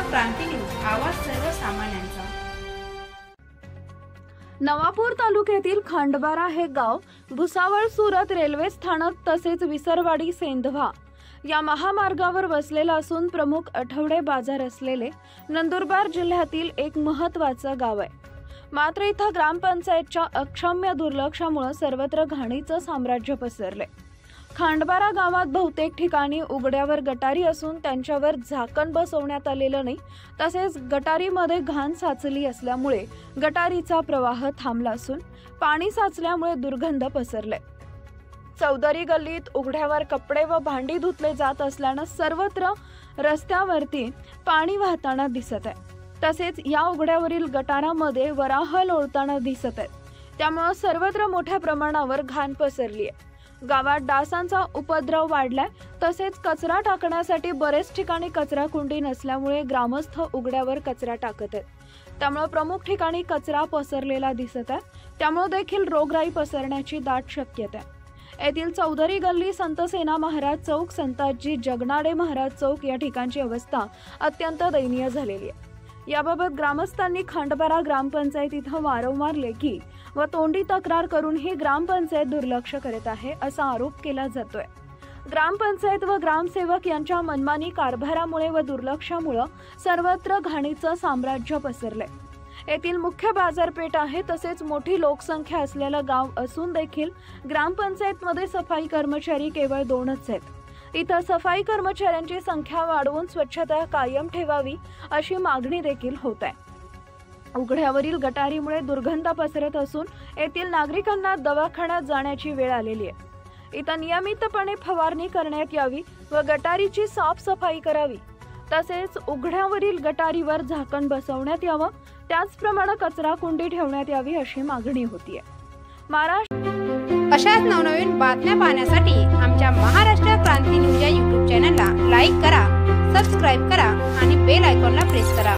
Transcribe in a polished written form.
क्रांती news, आवाज सर्वसामान्यांचा। नवापूर तालुक्यातील खांडबारा हे गाव भुसावळ सुरत रेल्वे स्थानक तसेच विसरवाडी सेंधवा या महामार्गावर वसलेले असून प्रमुख आठवडे बाजार असलेले नंदुरबार जिल्ह्यातील एक महत्त्वाचे गाव आहे। मात्र इथं ग्रामपंचायतच्या अक्षम्य दुर्लक्षामुळे सर्वत्र घाणीचं साम्राज्य पसरले। खांडबारा गावात बहुतेक ठिकाणी उघड्यावर गटारी असून त्यांच्यावर झाकण बसवण्यात आलेलं नाही, तसेच गटारीमध्ये घाण साचली असल्यामुळे गटारीचा प्रवाह थांबला असून पाणी साचल्यामुळे दुर्गंध पसरले। चौधरी गल्लीत उघड्यावर कपडे व भांडी धुतले जात असल्याने सर्वत्र रस्त्यावरती पाणी वाहताना दिसत आहे। तसेच या उघड्यावरील गटारामध्ये वराह लोळताना दिसत आहे, त्यामुळे सर्वत्र मोठ्या प्रमाणावर घाण पसरली आहे। गावात डासांचा उपद्रव वाढलाय, तसेच कचरा टाकण्यासाठी बरेच ठिकाणी कचरा कुंडी नसल्यामुळे ग्रामस्थ उघड्यावर कचरा टाकत आहेत, त्यामुळे प्रमुख ठिकाणी कचरा पसरलेला दिसत आहे, त्यामुळे देखील रोगराई पसरण्याची दाट शक्यता आहे। येथील चौधरी गल्ली, संत सेना महाराज चौक, संताजी जगनाडे महाराज चौक या ठिकाणची अवस्था अत्यंत दयनीय झालेली आहे। याबाबत ग्रामस्थांनी खांडबारा ग्रामपंचायत इथं वारंवार लेखी व तोंडी तक्रार करूनही ग्रामपंचायत दुर्लक्ष करत आहे असा आरोप केला जातोय। ग्रामपंचायत व ग्रामसेवक यांच्या मनमानी कारभारामुळे व दुर्लक्षामुळे सर्वत्र घाणीचं साम्राज्य पसरलंय। येथील मुख्य बाजारपेठ आहे, तसेच मोठी लोकसंख्या असलेलं गाव असून देखील ग्रामपंचायतमध्ये सफाई कर्मचारी केवळ 2च आहेत। इथं सफाई कर्मचाऱ्यांची संख्या वाढवून स्वच्छता कायम ठेवावी अशी मागणी देखील होत आहे। उघड्यावरील गटारीमुळे दुर्गंध पसरत असून येथील नागरिकांना दवाखान्यात जाण्याची वेळ आलेली आहे। इथं नियमितपणे फवारणी करण्यात यावी व गटारीची साफसफाई करावी, तसेच उघड्यावरील गटारीवर झाकण बसवण्यात यावं, त्याचप्रमाणे कचरा कुंडी ठेवण्यात यावी अशी मागणी होतीये। अशाच नवनवीन बातम्या पाहण्यासाठी आमच्या महाराष्ट्र क्रांती न्यूज या YouTube चॅनलला लाईक करा, सबस्क्राईब करा आणि बेल आयकॉनला प्रेस करा।